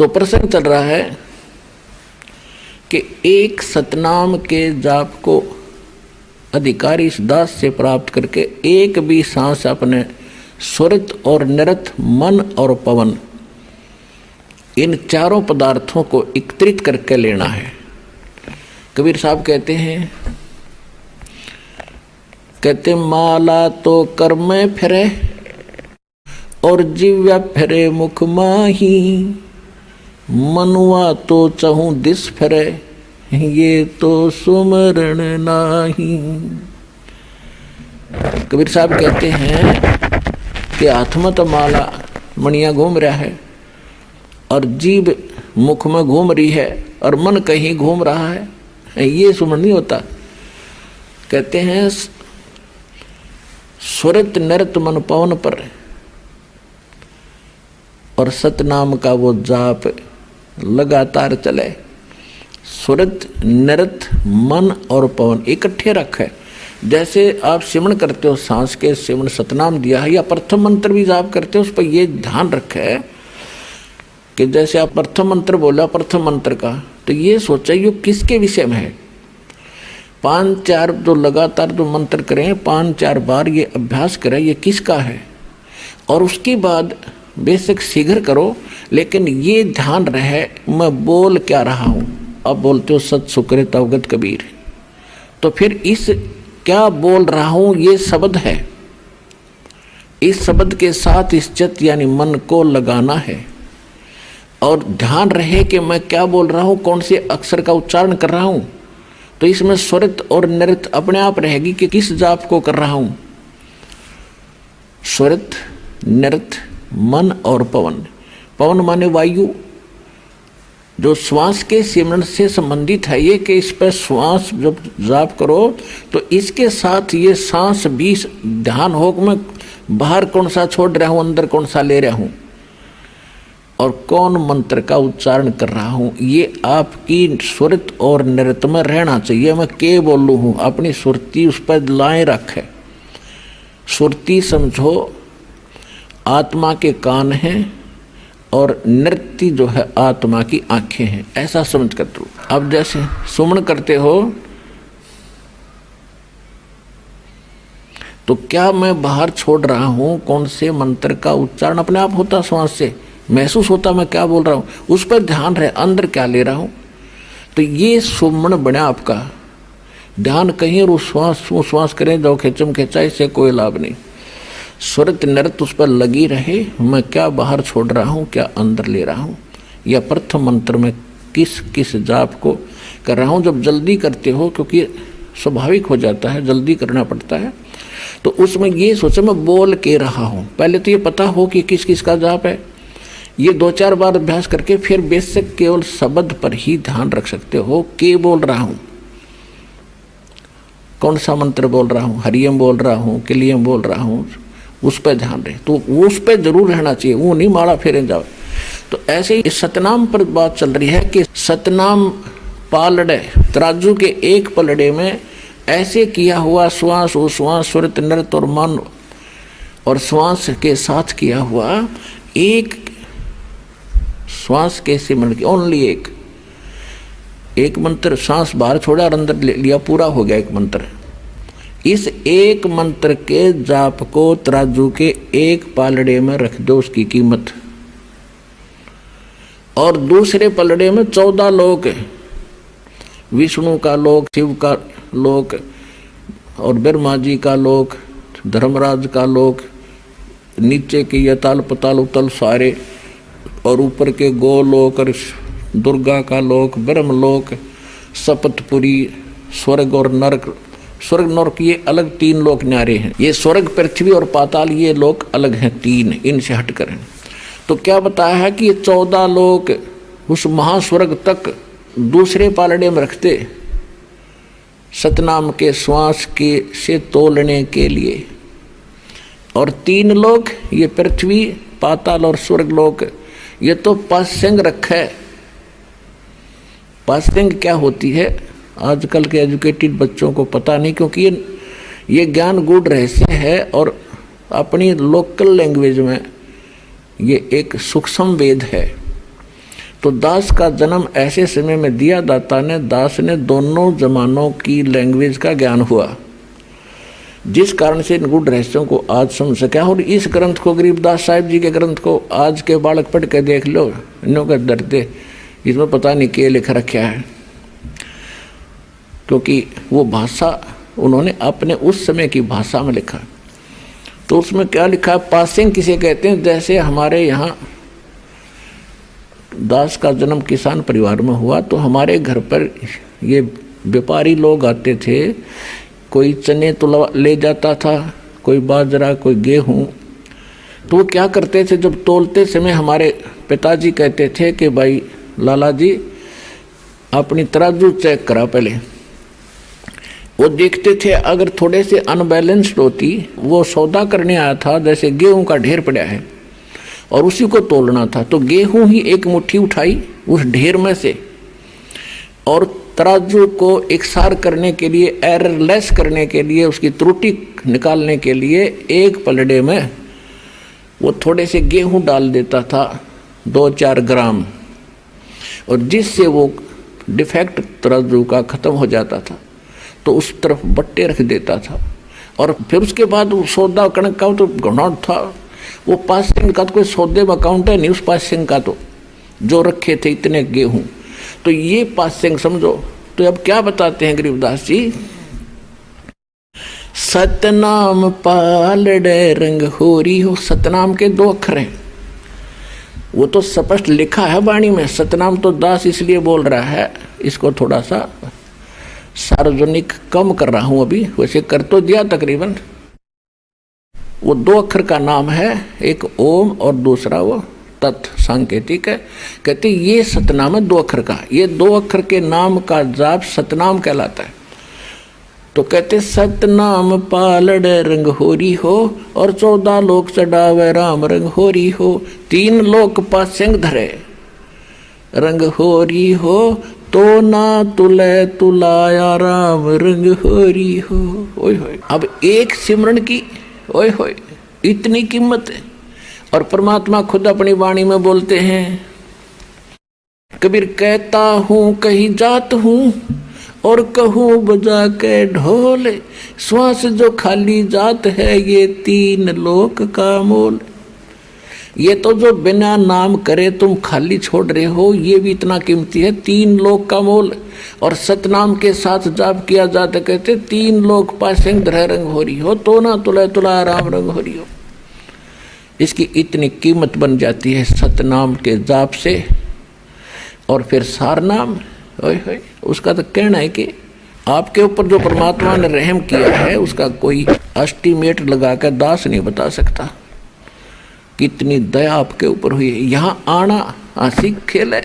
तो प्रसंग चल रहा है कि एक सतनाम के जाप को अधिकारी इस दास से प्राप्त करके एक भी सांस अपने स्वरित और निरत, मन और पवन, इन चारों पदार्थों को एकत्रित करके लेना है। कबीर साहब कहते माला तो कर में फिरे और जिव्या फिरे मुख माही, मनुआ तो चहूं दिस फिरे, ये तो सुमरण नाही। कबीर साहब कहते हैं कि हाथ में तो माला मणिया घूम रहा है और जीभ मुख में घूम रही है और मन कहीं घूम रहा है, ये सुमरण नहीं होता। कहते हैं स्वरित नृत मन पवन पर और सतनाम का वो जाप लगातार चले। स्वरित नृत मन और पवन इकट्ठे रखे। जैसे आप सिमरण करते हो, सांस के सिमरण सतनाम दिया है, या प्रथम मंत्र भी जाप करते हो, उस पर ये ध्यान रखे कि जैसे आप प्रथम मंत्र बोला प्रथम मंत्र का, तो ये सोचा ये किसके विषय में है। 5-4 जो लगातार जो मंत्र करें, 5-4 बार ये अभ्यास करें ये किसका है, और उसके बाद बेशक शीघ्र करो, लेकिन ये ध्यान रहे मैं बोल क्या रहा हूँ। अब बोलते हो सत सुकृत अवगत कबीर, तो फिर इस क्या बोल रहा हूँ ये शब्द है, इस शब्द के साथ इस चित्त यानी मन को लगाना है और ध्यान रहे कि मैं क्या बोल रहा हूँ, कौन से अक्षर का उच्चारण कर रहा हूँ। तो इसमें स्वरित और नृत अपने आप रहेगी कि किस जाप को कर रहा हूँ। स्वरित नृत मन और पवन। पवन माने वायु, जो श्वास के सिमरण से संबंधित है। ये कि इस पर श्वास जब जाप करो तो इसके साथ ये सांस भी ध्यान हो कि मैं बाहर कौन सा छोड़ रहा हूँ, अंदर कौन सा ले रहा हूँ और कौन मंत्र का उच्चारण कर रहा हूँ। ये आपकी स्वरित और नृत्य में रहना चाहिए। मैं के बोलूँ हूँ, अपनी सुरती उस पर लाए रखे। सुरती समझो आत्मा के कान हैं और नृत्य जो है आत्मा की आंखें हैं, ऐसा समझ कर दो। अब जैसे सुमन करते हो तो क्या मैं बाहर छोड़ रहा हूँ, कौन से मंत्र का उच्चारण अपने आप होता, श्वास से महसूस होता मैं क्या बोल रहा हूँ, उस पर ध्यान रहे अंदर क्या ले रहा हूँ। तो ये सुमन बना आपका ध्यान कहीं और श्वास करें जाओ खेचम खेचा, इससे कोई लाभ नहीं। स्वरित नृत्य उस पर लगी रहे, मैं क्या बाहर छोड़ रहा हूँ, क्या अंदर ले रहा हूँ, या प्रथम मंत्र में किस किस जाप को कर रहा हूँ। जब जल्दी करते हो, क्योंकि स्वाभाविक हो जाता है जल्दी करना पड़ता है, तो उसमें ये सोचो मैं बोल के रहा हूँ। पहले तो ये पता हो कि किस किस का जाप है। ये 2-4 बार अभ्यास करके फिर बेशक केवल शब्द पर ही ध्यान रख सकते हो। के बोल रहा हूँ, कौन सा मंत्र बोल रहा हूँ, हरियम बोल रहा हूँ, किलियम बोल रहा हूँ, उस पर ध्यान रहे। तो उस पर जरूर रहना चाहिए, वो नहीं माड़ा फेरे जाओ। तो ऐसे ही सतनाम पर बात चल रही है कि सतनाम पालड़े, तराजू के एक पलड़े में ऐसे किया हुआ श्वास उश्वास स्वरित नृत्य और मन और श्वास के साथ किया हुआ एक श्वास के सिमरण की ओनली एक मंत्र, सांस बाहर छोड़ा और अंदर ले लिया, पूरा हो गया एक मंत्र। इस एक मंत्र के जाप को तराजू के एक पालड़े में रख दो, उसकी कीमत, और दूसरे पलड़े में 14 लोक, विष्णु का लोक, शिव का लोक और ब्रह्मा जी का लोक, धर्मराज का लोक, नीचे के यताल पताल उतल सारे, और ऊपर के गोलोक और दुर्गा का लोक, ब्रह्मलोक, सपतपुरी, स्वर्ग और नरक। स्वर्ग नरक ये अलग 3 लोक न्यारे हैं। ये स्वर्ग पृथ्वी और पाताल ये लोक अलग हैं 3, इनसे हटकर हैं। तो क्या बताया है कि ये 14 लोक उस महास्वर्ग तक दूसरे पालड़े में रखते सतनाम के श्वास के से तोलने के लिए, और 3 लोक ये पृथ्वी पाताल और स्वर्ग लोक ये तो पासंग रखे। पासंग क्या होती है आजकल के एजुकेटेड बच्चों को पता नहीं, क्योंकि ये ज्ञान गूढ़ रहस्य है और अपनी लोकल लैंग्वेज में ये एक सूक्ष्म वेद है। तो दास का जन्म ऐसे समय में दिया दाता ने, दास ने दोनों जमानों की लैंग्वेज का ज्ञान हुआ, जिस कारण से इन गूढ़ रहस्यों को आज समझ सका। और इस ग्रंथ को, गरीबदास साहिब जी के ग्रंथ को आज के बालक पढ़ के देख लो, इन्हों का डरते इसमें पता नहीं क्या लिख रखा है, क्योंकि वो भाषा उन्होंने अपने उस समय की भाषा में लिखा। तो उसमें क्या लिखा है, पासिंग किसे कहते हैं। जैसे हमारे यहाँ दास का जन्म किसान परिवार में हुआ, तो हमारे घर पर ये व्यापारी लोग आते थे, कोई चने तो ले जाता था, कोई बाजरा, कोई गेहूँ। तो वो क्या करते थे, जब तोलते समय हमारे पिताजी कहते थे कि भाई लाला जी अपनी तराजू चेक करा पहले। वो देखते थे अगर थोड़े से अनबैलेंस्ड होती, वो सौदा करने आया था, जैसे गेहूं का ढेर पड़ा है और उसी को तोलना था, तो गेहूं ही एक मुट्ठी उठाई उस ढेर में से, और तराजू को एकसार करने के लिए, एररलेस करने के लिए, उसकी त्रुटि निकालने के लिए एक पलड़े में वो थोड़े से गेहूं डाल देता था, 2-4 ग्राम, और जिससे वो डिफेक्ट तराजू का ख़त्म हो जाता था, तो उस तरफ बट्टे रख देता था। और फिर उसके बाद वो सौदा कणक का तो घनौट था, वो पासिंग का तो कोई सौदे में अकाउंट है नहीं उस पासिंग का, तो जो रखे थे इतने गेहूं, तो ये पासिंग समझो। तो अब क्या बताते हैं गरीबदास जी, सतनाम पालड़े रंग होरी हो। सतनाम के 2 अक्षर हैं, वो तो स्पष्ट लिखा है वाणी में। सतनाम तो दास इसलिए बोल रहा है, इसको थोड़ा सा सार्वजनिक कम कर रहा हूं अभी, वैसे कर तो दिया तकरीबन। वो 2 अक्षर का नाम है, एक ओम और दूसरा वो तत् सांकेतिक है। कहते ये सतनाम है 2 अक्षर का, ये 2 अक्षर के नाम का जाप सतनाम कहलाता है। तो कहते सतनाम पालड़ रंग होरी हो, और 14 लोक चढ़ावे राम रंग होरी हो। 3 लोक पासेंग धरे रंग होरी हो, तो ना तुले तुलाया राम रंग होरी हो। ओए होए, अब एक सिमरन की ओए होए इतनी कीमत है। और परमात्मा खुद अपनी वाणी में बोलते हैं, कबीर कहता हूँ कहीं जात हूँ और कहूँ बजा के ढोल, श्वास जो खाली जात है ये 3 लोक का मोल। ये तो जो बिना नाम करे तुम खाली छोड़ रहे हो, ये भी इतना कीमती है, 3 लोक का मोल। और सतनाम के साथ जाप किया जाता, कहते 3 लोक पासेंग धरे रंग हो रही हो, तो ना तुला तुला राम रंग हो रही हो। इसकी इतनी कीमत बन जाती है सतनाम के जाप से। और फिर सारनाम, ओए होए, उसका तो कहना है कि आपके ऊपर जो परमात्मा ने रहम किया है उसका कोई एस्टीमेट लगा कर दास नहीं बता सकता, कितनी दया आपके ऊपर हुई है। यहाँ आना आसिक खेल है।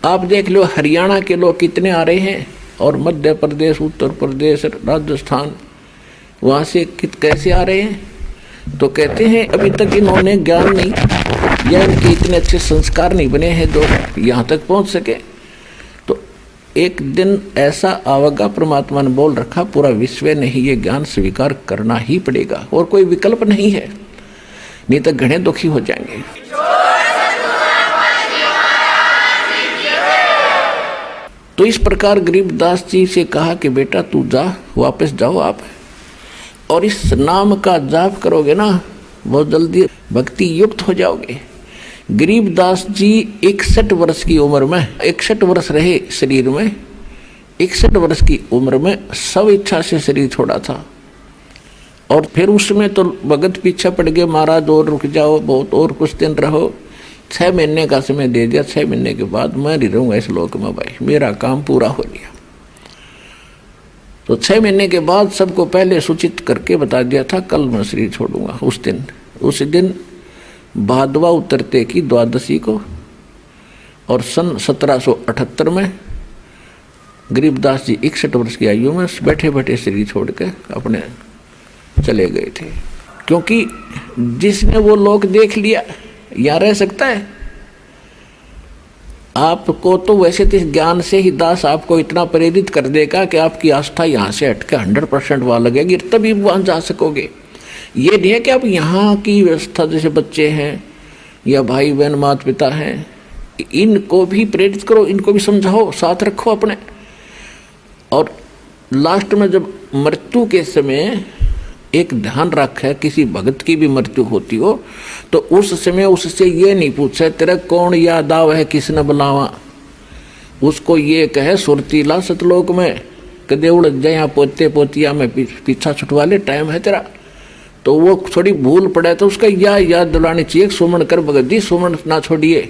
आप देख लो हरियाणा के लोग कितने आ रहे हैं, और मध्य प्रदेश, उत्तर प्रदेश, राजस्थान, वहाँ से कैसे आ रहे हैं। तो कहते हैं अभी तक इन्होंने ज्ञान नहीं, या इनके इतने अच्छे संस्कार नहीं बने हैं जो यहाँ तक पहुँच सके। तो एक दिन ऐसा आवेगा, परमात्मा ने बोल रखा, पूरा विश्व ने ही ये ज्ञान स्वीकार करना ही पड़ेगा, और कोई विकल्प नहीं है, नहीं तो घने दुखी हो जाएंगे। तो इस प्रकार गरीबदास जी से कहा कि बेटा तू जा, वापस जाओ आप, और इस नाम का जाप करोगे ना, बहुत जल्दी भक्ति युक्त हो जाओगे। गरीबदास जी 61 वर्ष की उम्र में, 61 वर्ष रहे शरीर में, 61 वर्ष की उम्र में सब इच्छा से शरीर छोड़ा था। और फिर उसमें तो भगत पीछे पड़ गए, महाराज और रुक जाओ, बहुत और कुछ दिन रहो। 6 महीने का समय दे दिया। 6 महीने के बाद मैं नहीं रहूँगा इस लोक में भाई, मेरा काम पूरा हो गया। तो 6 महीने के बाद सबको पहले सूचित करके बता दिया था, कल मैं शरीर छोड़ूंगा। उस दिन भादवा उतरते की द्वादशी को, और सन 1778 में गरीबदास जी 61 वर्ष की आयु में बैठे बैठे शरीर छोड़ के अपने चले गए थे। क्योंकि जिसने वो लोक देख लिया यहाँ रह सकता है। आपको तो वैसे तो ज्ञान से ही दास आपको इतना प्रेरित कर देगा कि आपकी आस्था यहाँ से हटकर 100% वहाँ लगेगी, तभी वहाँ जा सकोगे। ये नहीं है कि आप यहाँ की व्यवस्था, जैसे बच्चे हैं या भाई बहन माता पिता हैं इनको भी प्रेरित करो, इनको भी समझाओ, साथ रखो अपने। और लास्ट में जब मृत्यु के समय एक ध्यान रखे, किसी भगत की भी मृत्यु होती हो तो उस समय उससे ये नहीं पूछे तेरा कौन याद आव है, किसने बुलावा। उसको ये कहे सुरतीला सतलोक में कदे उड़ जया पोते पोतिया में पीछा छुटवा ले, टाइम है तेरा। तो वो थोड़ी भूल पड़े तो उसका याद दिलानी चाहिए, सुमन कर भगत जी, सुमन ना छोड़िए।